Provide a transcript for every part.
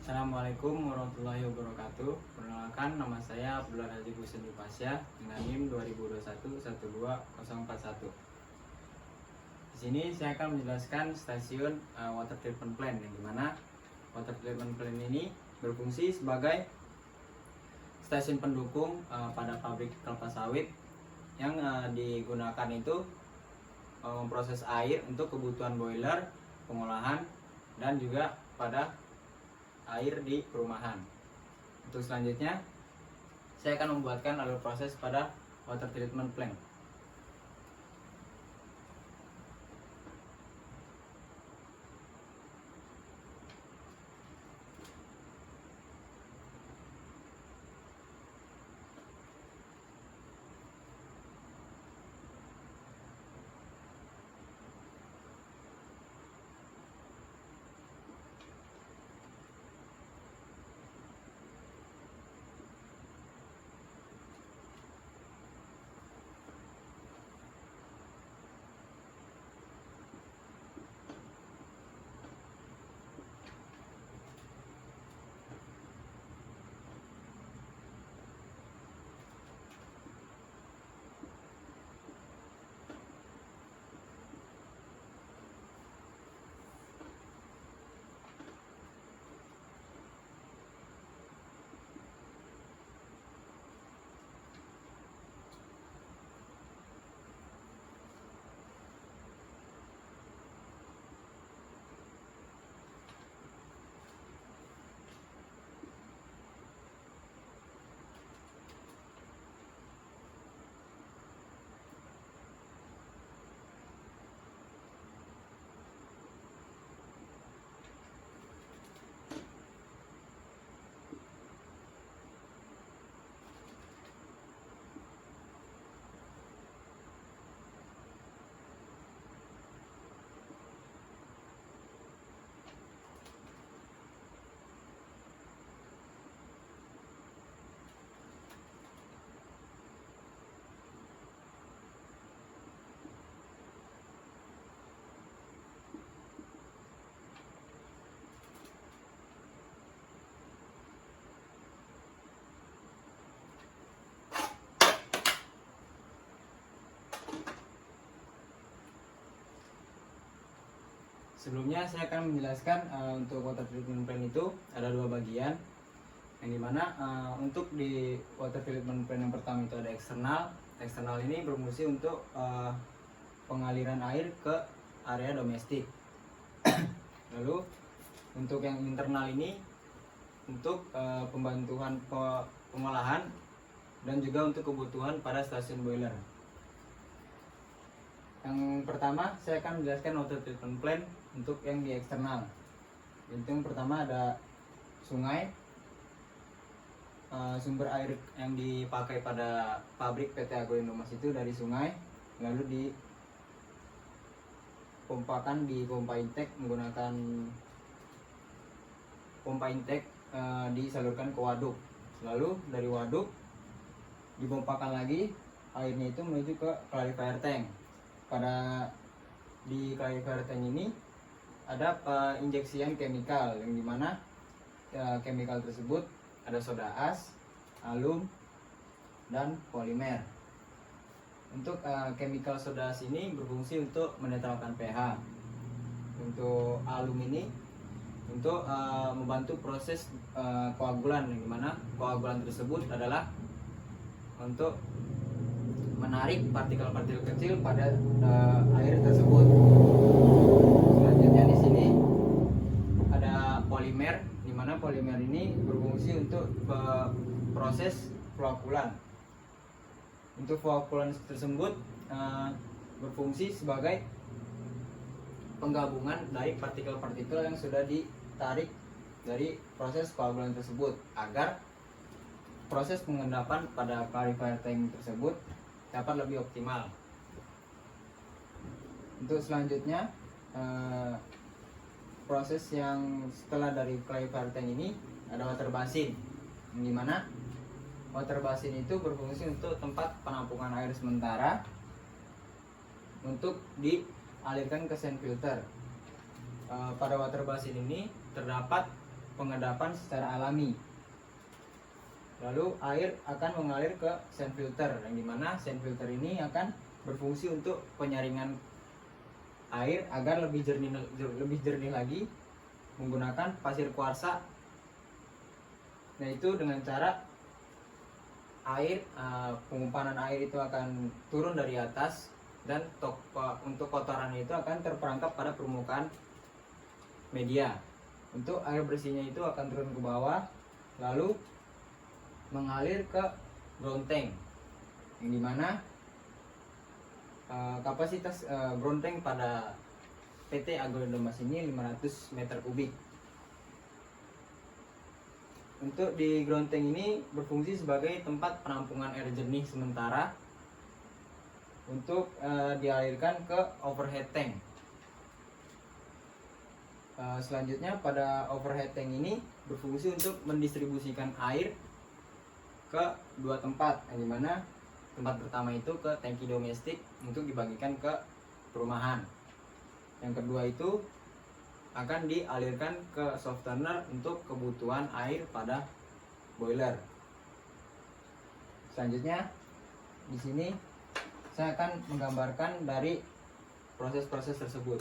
Assalamualaikum warahmatullahi wabarakatuh. Perkenalkan, nama saya Abdullah Razi Husein Pasya dengan NIM 2021 Di sini saya akan menjelaskan stasiun water treatment plant, yang dimana water treatment plant ini berfungsi sebagai stasiun pendukung pada pabrik kelapa sawit yang digunakan itu memproses air untuk kebutuhan boiler, pengolahan, dan juga pada air di perumahan. Untuk selanjutnya, saya akan membuatkan alur proses pada water treatment plant. Sebelumnya saya akan menjelaskan untuk water treatment plant itu ada dua bagian, yang dimana untuk di water treatment plant yang pertama itu ada eksternal. Eksternal ini berfungsi untuk pengaliran air ke area domestik. Lalu untuk yang internal ini untuk pembantuan pengolahan dan juga untuk kebutuhan pada stasiun boiler. Yang pertama saya akan menjelaskan water treatment plant untuk yang di eksternal. Yang pertama ada sungai, sumber air yang dipakai pada pabrik PT Agro Indomas itu dari sungai, lalu dipompakan di pompa intake menggunakan pompa intake, disalurkan ke waduk. Lalu dari waduk dipompakan lagi airnya itu menuju ke clarifier tank. Di clarifier tank ini ada injeksian chemical, yang dimana chemical tersebut ada soda as, alum, dan polimer. Untuk chemical soda as ini berfungsi untuk menetralkan pH. Untuk alum ini untuk membantu proses koagulan, yang dimana koagulan tersebut adalah untuk menarik partikel-partikel kecil pada air tersebut. Selanjutnya di sini ada polimer, di mana polimer ini berfungsi untuk proses floakulan. Untuk floakulan tersebut berfungsi sebagai penggabungan dari partikel-partikel yang sudah ditarik dari proses koagulan tersebut, agar proses pengendapan pada clarifier tank tersebut dapat lebih optimal. Untuk selanjutnya proses yang setelah dari clarifier tank ini ada water basin, di mana water basin itu berfungsi untuk tempat penampungan air sementara untuk dialirkan ke sand filter. Pada water basin ini terdapat pengedapan secara alami. Lalu air akan mengalir ke sand filter, yang dimana sand filter ini akan berfungsi untuk penyaringan air agar lebih jernih lagi menggunakan pasir kuarsa. Nah, itu dengan cara air pengumpanan air itu akan turun dari atas, dan untuk kotorannya itu akan terperangkap pada permukaan media. Untuk air bersihnya itu akan turun ke bawah lalu mengalir ke ground tank, yang dimana kapasitas ground tank pada PT Agroindomas ini 500 meter kubik. Untuk di ground tank ini berfungsi sebagai tempat penampungan air jernih sementara untuk dialirkan ke overhead tank. Selanjutnya pada overhead tank ini berfungsi untuk mendistribusikan air ke dua tempat, yang dimana tempat pertama itu ke tangki domestik untuk dibagikan ke perumahan. Yang kedua itu akan dialirkan ke softener untuk kebutuhan air pada boiler. Selanjutnya di sini saya akan menggambarkan dari proses-proses tersebut.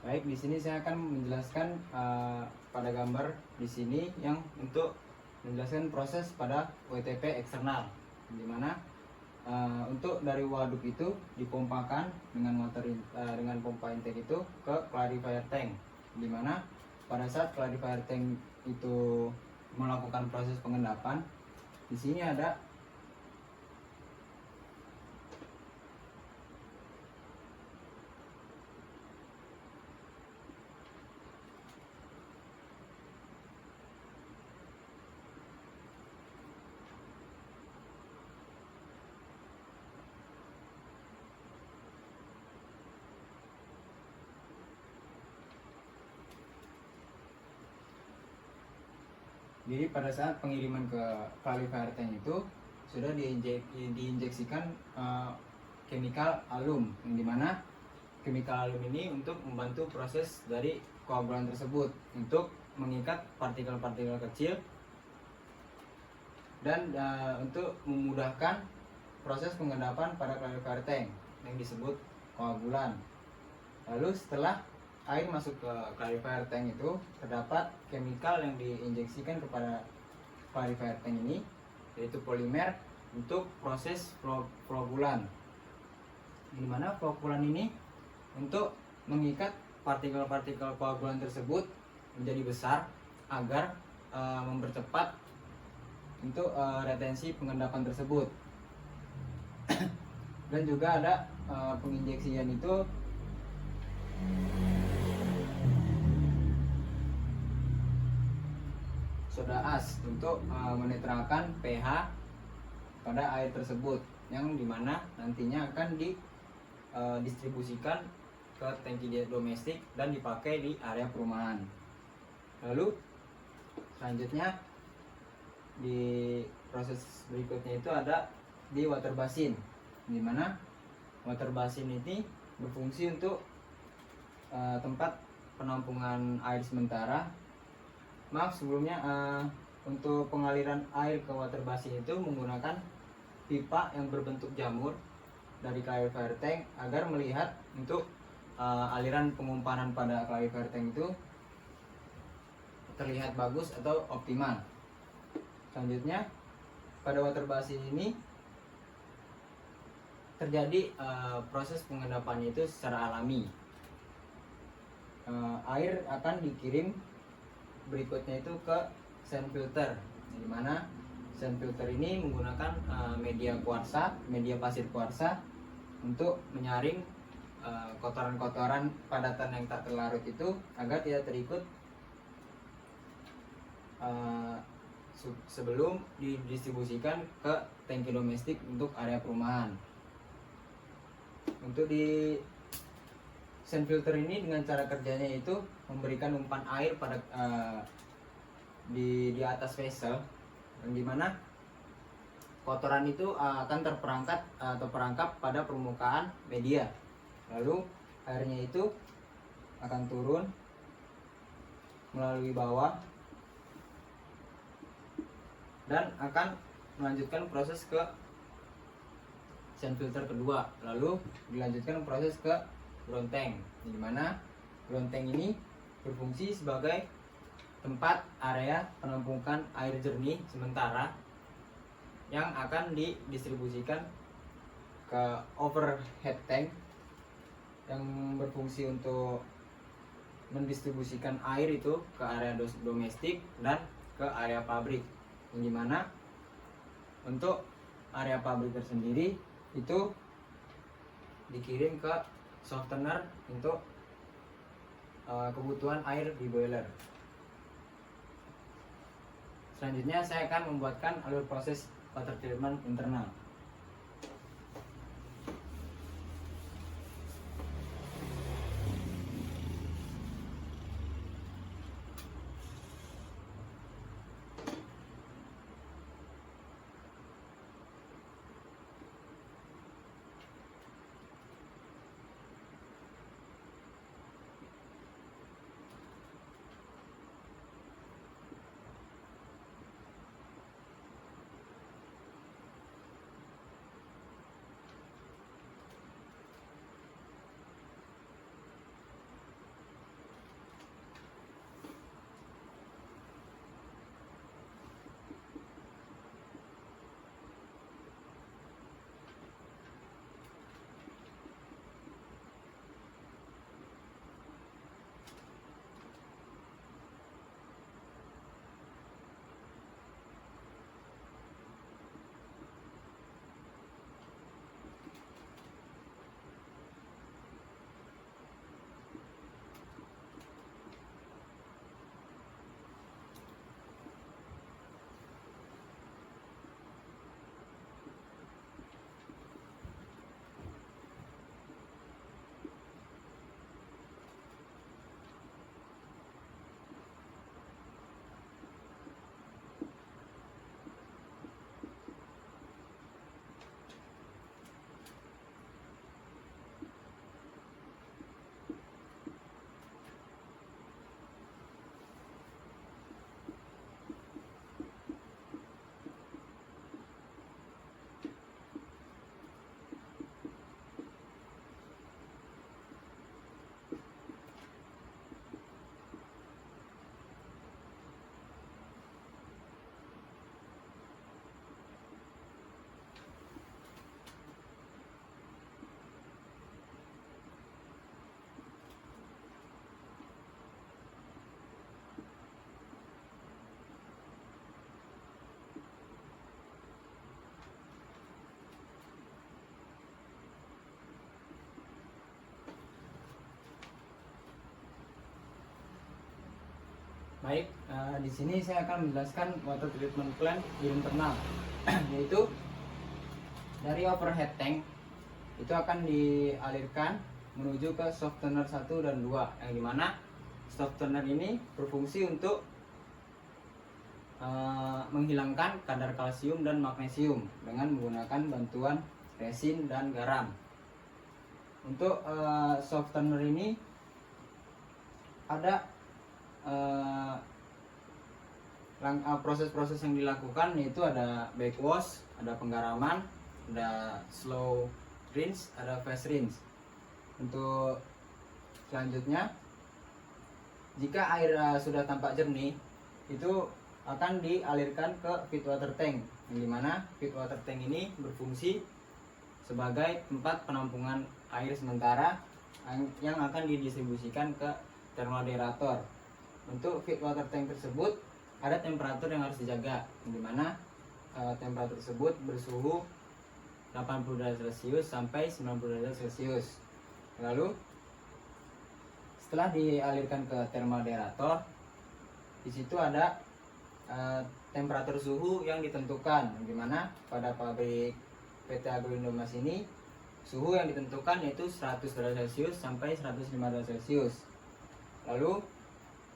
Baik, di sini saya akan menjelaskan pada gambar di sini yang untuk menjelaskan proses pada WTP eksternal, di mana untuk dari waduk itu dipompakan dengan dengan pompa intake itu ke clarifier tank, di mana pada saat clarifier tank itu melakukan proses pengendapan, di sini ada jadi pada saat pengiriman ke clarifier tank itu sudah diinjeksikan chemical alum, yang dimana chemical alum ini untuk membantu proses dari koagulan tersebut untuk mengikat partikel-partikel kecil dan untuk memudahkan proses pengendapan pada clarifier tank yang disebut koagulan. Lalu setelah air masuk ke clarifier tank itu, terdapat chemical yang diinjeksikan kepada clarifier tank ini, yaitu polimer untuk proses floabulan. Di mana floabulan ini untuk mengikat partikel-partikel koagulan tersebut menjadi besar agar mempercepat untuk retensi pengendapan tersebut. Dan juga ada penginjeksian itu soda as untuk menetralkan pH pada air tersebut, yang dimana nantinya akan didistribusikan ke tangki domestik dan dipakai di area perumahan. Lalu selanjutnya di proses berikutnya itu ada di water basin, di mana water basin ini berfungsi untuk tempat penampungan air sementara. Maaf sebelumnya, untuk pengaliran air ke water basin itu menggunakan pipa yang berbentuk jamur dari clarifier tank agar melihat untuk aliran pengumpanan pada clarifier tank itu terlihat bagus atau optimal. Selanjutnya pada water basin ini terjadi proses pengendapannya itu secara alami. Air akan dikirim berikutnya itu ke sand filter, di mana sand filter ini menggunakan media pasir kuarsa untuk menyaring kotoran-kotoran padatan yang tak terlarut itu agar tidak terikut sebelum didistribusikan ke tangki domestik untuk area perumahan. Untuk di sand filter ini dengan cara kerjanya itu memberikan umpan air pada di atas vessel, yang dimana kotoran itu akan terperangkap pada permukaan media. Lalu airnya itu akan turun melalui bawah dan akan melanjutkan proses ke sand filter kedua, lalu dilanjutkan proses ke ground tank, di mana ground tank ini berfungsi sebagai tempat area penampungan air jernih sementara yang akan didistribusikan ke overhead tank yang berfungsi untuk mendistribusikan air itu ke area domestik dan ke area pabrik, yang dimana untuk area pabrik tersendiri itu dikirim ke softener untuk kebutuhan air di boiler. Selanjutnya saya akan membuatkan alur proses water treatment internal. Baik, di sini saya akan menjelaskan water treatment plan di internal, yaitu dari overhead tank itu akan dialirkan menuju ke softener 1 dan 2, yang dimana softener ini berfungsi untuk menghilangkan kadar kalsium dan magnesium dengan menggunakan bantuan resin dan garam. Untuk softener ini ada proses-proses yang dilakukan, yaitu ada backwash, ada penggaraman, ada slow rinse, ada fast rinse. Untuk selanjutnya, jika air sudah tampak jernih, itu akan dialirkan ke feed water tank, yang dimana feed water tank ini berfungsi sebagai tempat penampungan air sementara yang akan didistribusikan ke termoderator. Untuk feed water tank tersebut ada temperatur yang harus dijaga, dimana temperatur tersebut bersuhu 80 derajat Celcius sampai 90 derajat Celcius. Lalu setelah dialirkan ke termoderator, di situ ada temperatur suhu yang ditentukan, dimana pada pabrik PT Agroindomas ini suhu yang ditentukan yaitu 100 derajat Celcius sampai 105 derajat Celcius. Lalu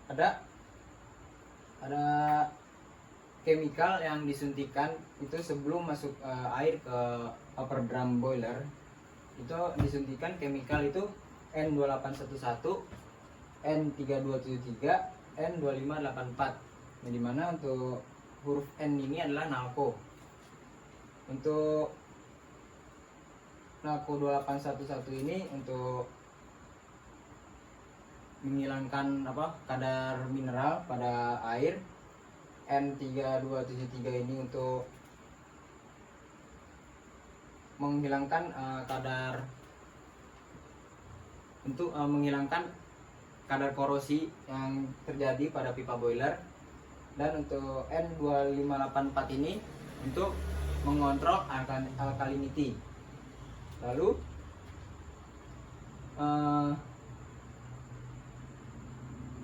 ada chemical yang disuntikan itu sebelum masuk air ke upper drum boiler. Itu disuntikan chemical itu N2811, N3273, N2584. Nah, dimana untuk huruf N ini adalah nalco. Untuk nalco 2811 ini untuk menghilangkan kadar mineral pada air. N3273 ini untuk menghilangkan menghilangkan kadar korosi yang terjadi pada pipa boiler. Dan untuk N2584 ini untuk mengontrol alkalinity. Lalu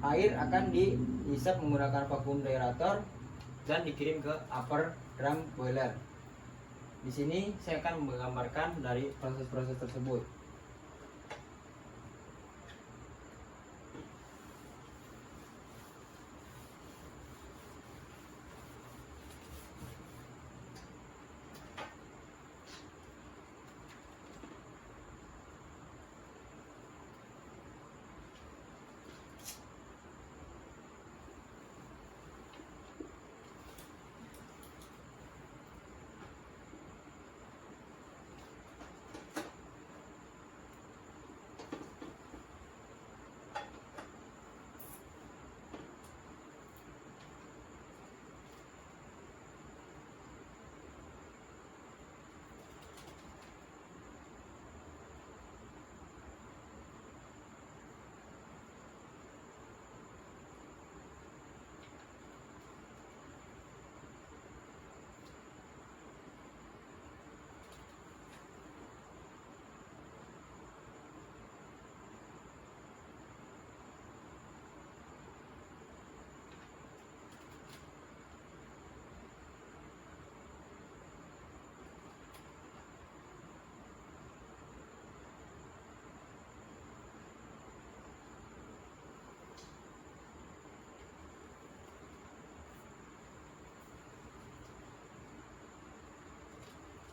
air akan dihisap menggunakan vacuum aerator dan dikirim ke upper drum boiler. Di sini saya akan menggambarkan dari proses-proses tersebut.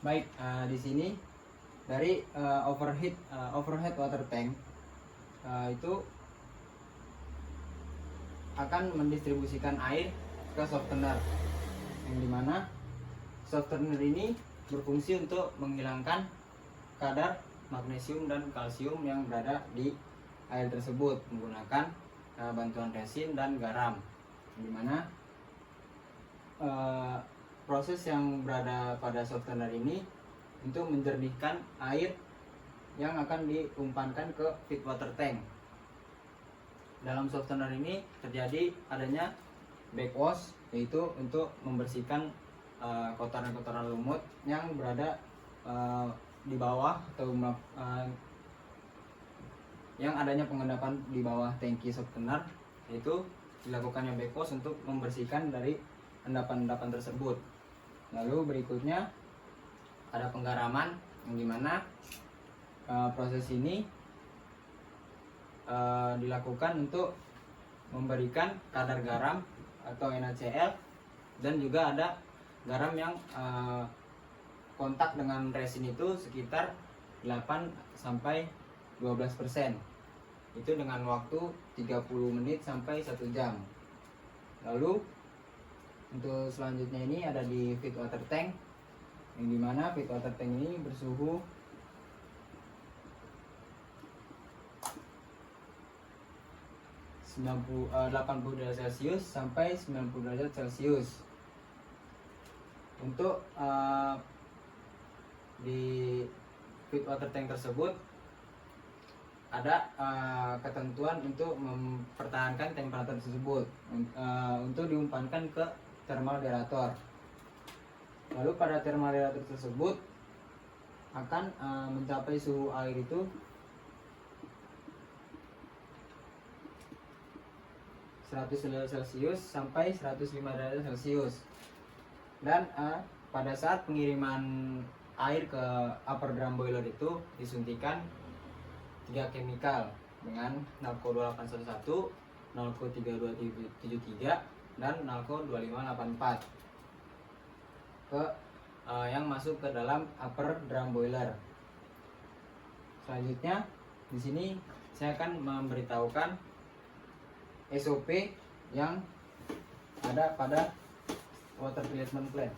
Baik, di sini dari overhead water tank itu akan mendistribusikan air ke softener, yang dimana softener ini berfungsi untuk menghilangkan kadar magnesium dan kalsium yang berada di air tersebut menggunakan bantuan resin dan garam, dimana proses yang berada pada softener ini untuk menjernihkan air yang akan diumpankan ke feed water tank. Dalam softener ini terjadi adanya backwash, yaitu untuk membersihkan kotoran-kotoran lumut yang berada di bawah atau yang adanya pengendapan di bawah tangki softener, yaitu dilakukannya backwash untuk membersihkan dari endapan-endapan tersebut. Lalu berikutnya ada penggaraman, yang dimana proses ini dilakukan untuk memberikan kadar garam atau NaCl, dan juga ada garam yang kontak dengan resin itu sekitar 8-12%. Itu dengan waktu 30 menit sampai 1 jam. Lalu untuk selanjutnya ini ada di feed water tank, yang dimana feed water tank ini bersuhu 80 derajat Celcius sampai 90 derajat Celcius. Untuk di feed water tank tersebut ada ketentuan untuk mempertahankan temperatur tersebut untuk diumpankan ke thermal derator. Lalu pada thermal derator tersebut akan mencapai suhu air itu 100 derajat Celcius sampai 105 derajat Celcius. Dan pada saat pengiriman air ke upper drum boiler itu disuntikan 3 chemical dengan Nalco 2811, Nalco 3273, dan Nalco 2584 ke yang masuk ke dalam upper drum boiler. Selanjutnya di sini saya akan memberitahukan SOP yang ada pada water treatment plant.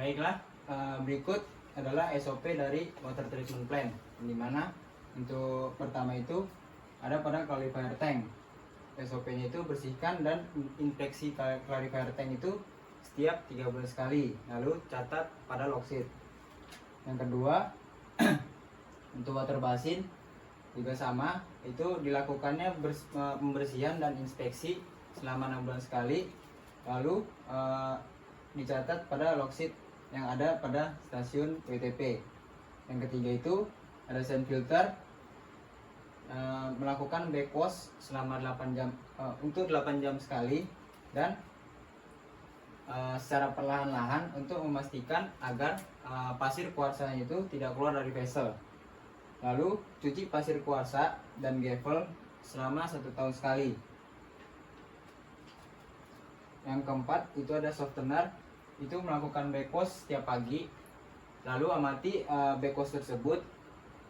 Baiklah, berikut adalah SOP dari water treatment plant, di mana untuk pertama itu ada pada clarifier tank. SOP-nya itu bersihkan dan inspeksi clarifier tank itu setiap 3 bulan sekali, lalu catat pada logsit. Yang kedua, untuk water basin juga sama, itu dilakukannya pembersihan dan inspeksi selama 6 bulan sekali, lalu dicatat pada logsit yang ada pada stasiun WTP. Yang ketiga itu ada sand filter, melakukan backwash selama 8 jam untuk 8 jam sekali, dan secara perlahan-lahan untuk memastikan agar pasir kuarsanya itu tidak keluar dari vessel. Lalu cuci pasir kuarsa dan gravel selama 1 tahun sekali. Yang keempat itu ada softener, itu melakukan backwash setiap pagi, lalu amati backwash tersebut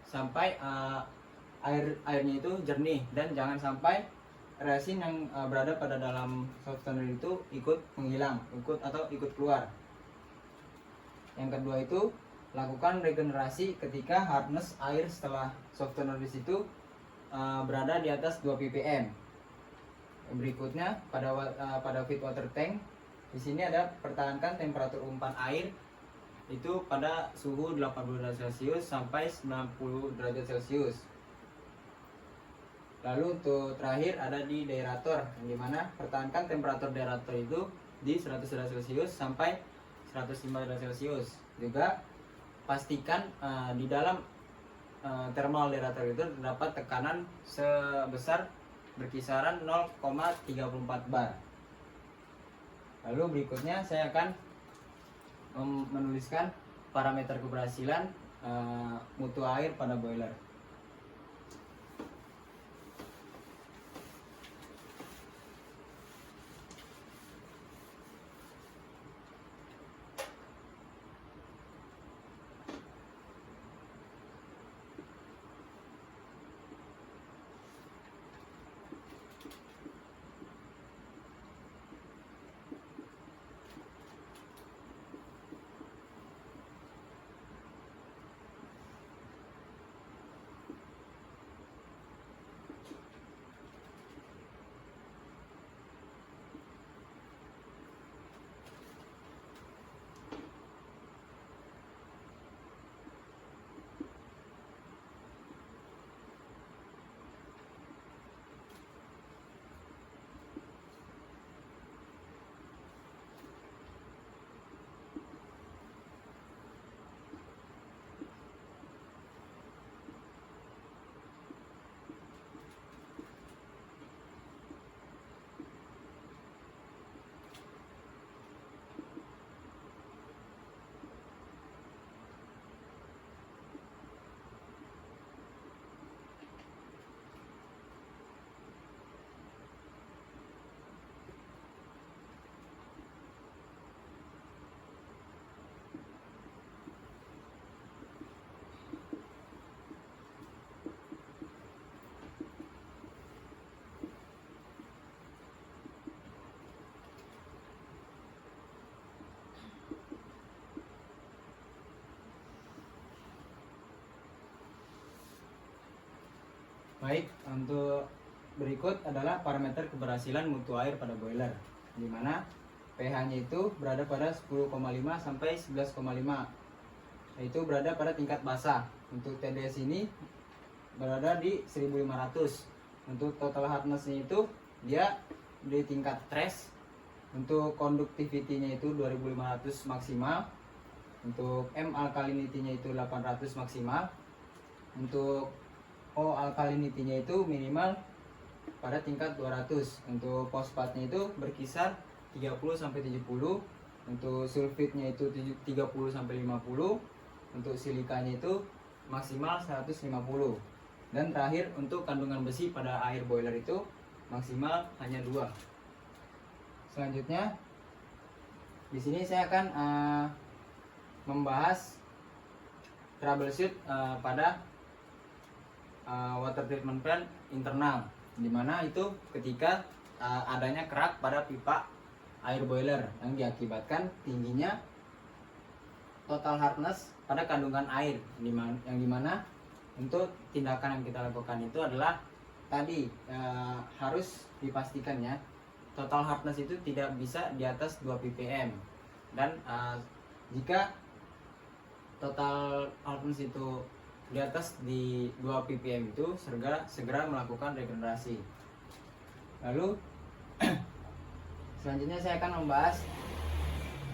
sampai airnya itu jernih, dan jangan sampai resin yang berada pada dalam softener itu ikut menghilang, ikut keluar. Yang kedua itu lakukan regenerasi ketika hardness air setelah softener di situ berada di atas 2 ppm. Berikutnya pada feed water tank, di sini ada pertahankan temperatur umpan air itu pada suhu 80 derajat Celcius sampai 90 derajat Celcius. Lalu untuk terakhir ada di deaerator, yang dimana pertahankan temperatur deaerator itu di 100 derajat Celcius sampai 105 derajat Celcius. Juga pastikan di dalam thermal deaerator itu terdapat tekanan sebesar berkisaran 0,34 bar. Lalu berikutnya saya akan menuliskan parameter keberhasilan mutu air pada boiler. Baik, untuk berikut adalah parameter keberhasilan mutu air pada boiler, di mana pH-nya itu berada pada 10,5 sampai 11,5, yaitu berada pada tingkat basah. Untuk TDS ini berada di 1500. Untuk total hardness-nya itu dia di tingkat trace. Untuk conductivity-nya itu 2500 maksimal. Untuk M alkalinity-nya itu 800 maksimal. Untuk O alkalinity-nya itu minimal pada tingkat 200. Untuk fosfatnya itu berkisar 30 sampai 70. Untuk sulfitnya itu 30 sampai 50. Untuk silikanya itu maksimal 150. Dan terakhir untuk kandungan besi pada air boiler itu maksimal hanya 2. Selanjutnya di sini saya akan membahas troubleshoot pada water treatment plant internal, dimana itu ketika adanya kerak pada pipa air boiler yang diakibatkan tingginya total hardness pada kandungan air, yang dimana untuk tindakan yang kita lakukan itu adalah tadi harus dipastikan ya, total hardness itu tidak bisa di atas 2 ppm, dan jika total hardness itu di atas di 2 ppm itu segera melakukan regenerasi. Lalu selanjutnya saya akan membahas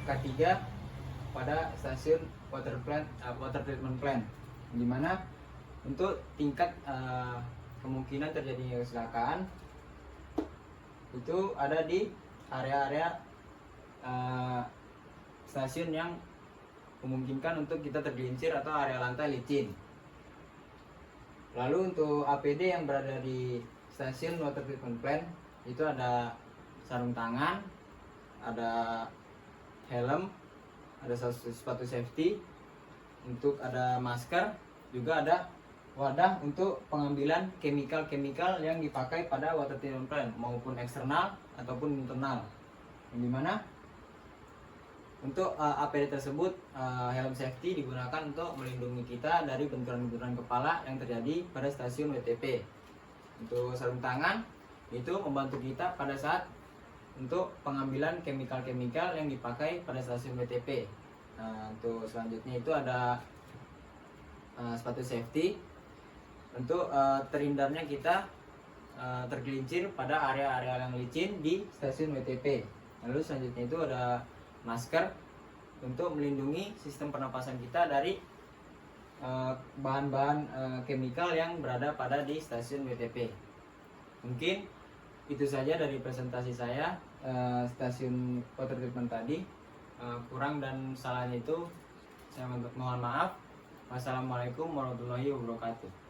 K3 pada stasiun water treatment plant, di mana untuk tingkat kemungkinan terjadinya kecelakaan itu ada di area-area stasiun yang memungkinkan untuk kita tergelincir atau area lantai licin. Lalu untuk APD yang berada di stasiun water treatment plant itu ada sarung tangan, ada helm, ada sepatu safety, untuk ada masker, juga ada wadah untuk pengambilan kemikal-kemikal yang dipakai pada water treatment plant maupun eksternal ataupun internal. Yang dimana untuk APD tersebut, helm safety digunakan untuk melindungi kita dari benturan-benturan kepala yang terjadi pada stasiun WTP. Untuk sarung tangan itu membantu kita pada saat untuk pengambilan kemikal-kemikal yang dipakai pada stasiun WTP. Nah, untuk selanjutnya itu ada sepatu safety untuk terhindarnya kita tergelincir pada area-area yang licin di stasiun WTP. Lalu selanjutnya itu ada masker untuk melindungi sistem pernapasan kita dari bahan-bahan kemikal yang berada pada di stasiun WTP. Mungkin itu saja dari presentasi saya stasiun water treatment tadi. Kurang dan salahnya itu saya mohon maaf. Wassalamualaikum warahmatullahi wabarakatuh.